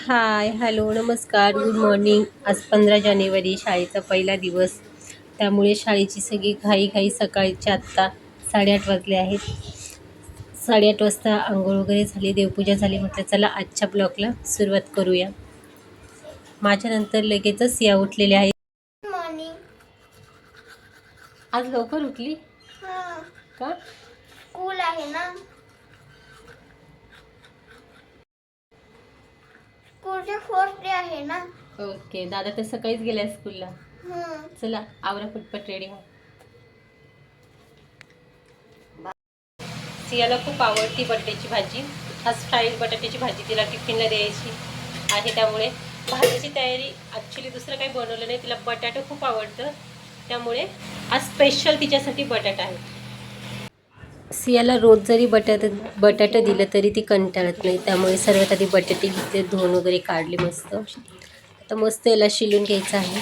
हाय, hello, नमस्कार, good morning. आज 15 जानेवारी, शाळेचा पहिला दिवस. त्यामुळे शाळेची सगळी घाई सकाळच्या आत्ता 8:30 वाजले आहेत. 8:30 वाजता आंघोळ वगैरे झाली, देवपूजा झाली. म्हटलं चला आजच्या ब्लॉगला सुरुवात करूया. माझ्यानंतर लगेचच या उठलेल्या आहेत. मॉर्निंग. आज लवकर उठली का? स्कूल आहे ना. स्कूलचे फर्स्ट डे आहे ना. ओके, दादा तर सकाळीच गेल्या स्कूलला. चला आवरा पटपट रेडी व्हा. सियाला खूप आवडती बटाट्याची भाजी. आज फ्राईड बटाट्याची भाजी तिला टिफिनला द्यायची आहे. त्यामुळे भाजीची तयारी, ॲक्च्युली दुसरं काही बनवलं नाही. तिला बटाटं खूप आवडतं, त्यामुळे आज स्पेशल तिच्यासाठी बटाटा आहे. सियाला रोज जरी बटाटं दिलं तरी ती कंटाळत नाही. त्यामुळे सर्वात आधी बटाटे घेतले, धुवून वगैरे काढले मस्त. आता मस्त याला शिलून घ्यायचं आहे.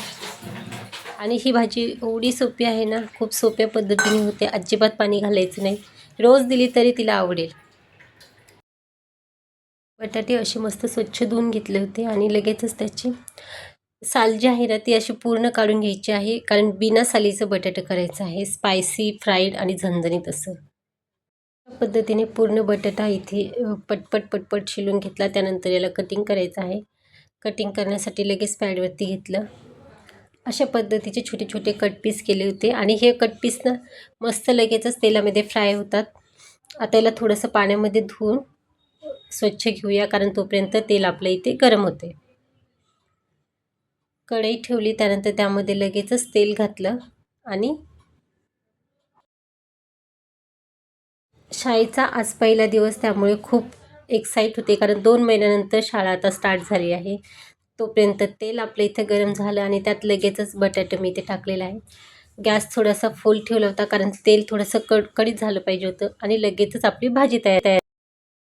आणि ही भाजी एवढी सोपी आहे ना, खूप सोप्या पद्धतीने होते. अजिबात पाणी घालायचं नाही. रोज दिली तरी तिला आवडेल. बटाटे असे मस्त स्वच्छ धुवून घेतले होते आणि लगेचच त्याची साल जी आहे ना ती अशी पूर्ण काढून घ्यायची आहे, कारण बिना सालीचं बटाटे करायचं आहे. स्पायसी, फ्राईड आणि झणझणीत असं पद्धतीने पूर्ण बटाटा इथे पटपट शिलून घेतला. त्यानंतर याला कटिंग करायचं आहे. कटिंग करण्यासाठी लगेच पॅडवरती घेतलं. अशा पद्धतीचे छोटे छोटे कट पीस केले होते आणि हे कट पीस ना मस्त लगेचच तेलामध्ये फ्राय होतात. आता याला थोडंसं पाण्यामध्ये धुवून स्वच्छ घेऊया, कारण तोपर्यंत तेल आपल्या इथे गरम होते. कढई ठेवली, त्यानंतर त्यामध्ये लगेचच तेल घातलं आणि शाळेचा आज पहिला दिवस, त्यामुळे खूप एक्साईट होते, कारण 2 महिन्यानंतर शाळा आता स्टार्ट झाली आहे. तोपर्यंत तेल आपलं इथं गरम झालं आणि त्यात लगेचच बटाटे मी इथे टाकलेलं आहे. गॅस थोडासा फुल ठेवला होता, कारण तेल थोडंसं कडकडीत झालं पाहिजे होतं. आणि लगेचच आपली भाजी तयार.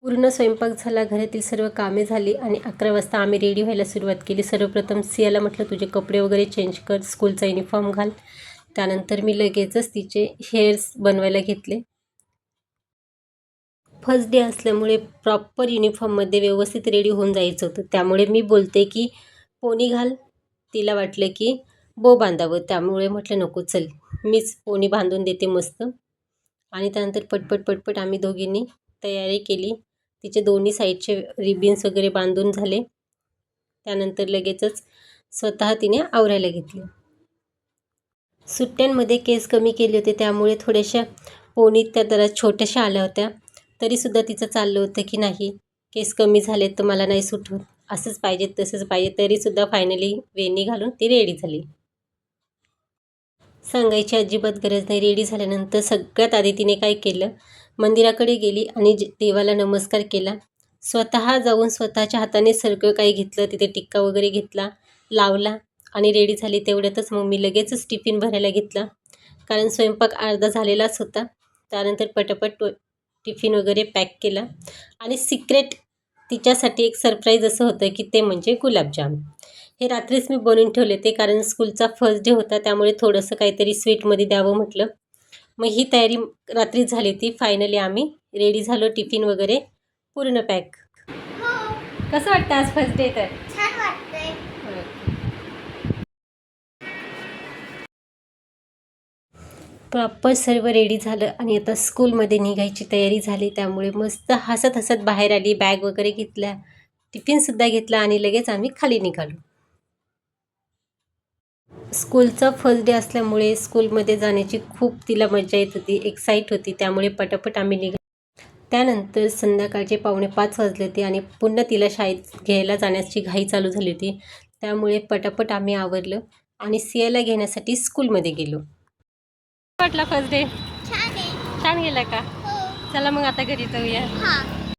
पूर्ण स्वयंपाक झाला, घरातील सर्व कामे झाली आणि 11 वाजता आम्ही रेडी व्हायला सुरुवात केली. सर्वप्रथम सियाला म्हटलं तुझे कपडे वगैरे चेंज कर, स्कूलचा युनिफॉर्म घाल. त्यानंतर मी लगेचच तिचे हेअर्स बनवायला घेतले. फर्स्ट डे असल्यामुळे प्रॉपर युनिफॉर्ममध्ये व्यवस्थित रेडी होऊन जायचं होतं. त्यामुळे मी बोलते की पोनी घाल. तिला वाटलं की बो बांधावं, त्यामुळे म्हटलं नको, चल मीच पोनी बांधून देते मस्त. आणि त्यानंतर पटपट आम्ही दोघींनी तयारी केली. तिचे दोन्ही साईडचे रिबिन्स वगैरे बांधून झाले. त्यानंतर लगेचच स्वतः तिने आवरायला घेतले. सुट्ट्यांमध्ये केस कमी केले होते, त्यामुळे थोड्याशा पोनीत त्या जरा छोट्याशा आल्या होत्या. तरीसुद्धा तिचं चाललं होतं की नाही, केस कमी झाले तर मला नाही सूट होत, असंच पाहिजे तसंच पाहिजे. तरीसुद्धा फायनली वेणी घालून ती रेडी झाली. सांगायची अजिबात गरज नाही. रेडी झाल्यानंतर सगळ्यात आधी तिने काय केलं, मंदिराकडे गेली आणि देवाला नमस्कार केला. स्वतः जाऊन स्वतःच्या हाताने सगळं काही घेतलं. तिथे टिक्का वगैरे घेतला, लावला आणि रेडी झाली. तेवढ्यातच मग मी लगेचच टिफिन भरायला घेतला, कारण स्वयंपाक अर्धा झालेलाच होता. त्यानंतर पटापट टिफिन वगैरे पॅक केला. आणि सिक्रेट तिच्यासाठी एक सरप्राईज असं होतं की ते म्हणजे गुलाबजाम. हे रात्रीच मी बनवून ठेवले ते, कारण स्कूलचा फर्स्ट डे होता, त्यामुळे थोडंसं काहीतरी स्वीटमध्ये द्यावं म्हटलं. मग ही तयारी रात्रीच झाली होती. फायनली आम्ही रेडी झालो, टिफिन वगैरे पूर्ण पॅक. कसं वाटतं आज फर्स्ट डे? तर छान वाटतंय. प्रॉपर सर्व रेडी झालं आणि आता स्कूलमध्ये निघायची तयारी झाली. त्यामुळे मस्त हसत हसत बाहेर आली, बॅग वगैरे घेतल्या, टिफिनसुद्धा घेतला आणि लगेच आम्ही खाली निघालो. स्कूलचा फर्स्ट डे असल्यामुळे स्कूलमध्ये जाण्याची खूप तिला मजा येत होती, एक्साईट होती. त्यामुळे पटापट आम्ही निघालो. त्यानंतर संध्याकाळचे 4:45 वाजले होते आणि पुन्हा तिला शाळेत घ्यायला जाण्याची घाई चालू झाली होती. त्यामुळे पटापट आम्ही आवरलं आणि सियाला घेण्यासाठी स्कूलमध्ये गेलो. वाटला फर्स्ट डे? छान आहे. छान गेला का? हो. चला मग आता घरी जाऊया.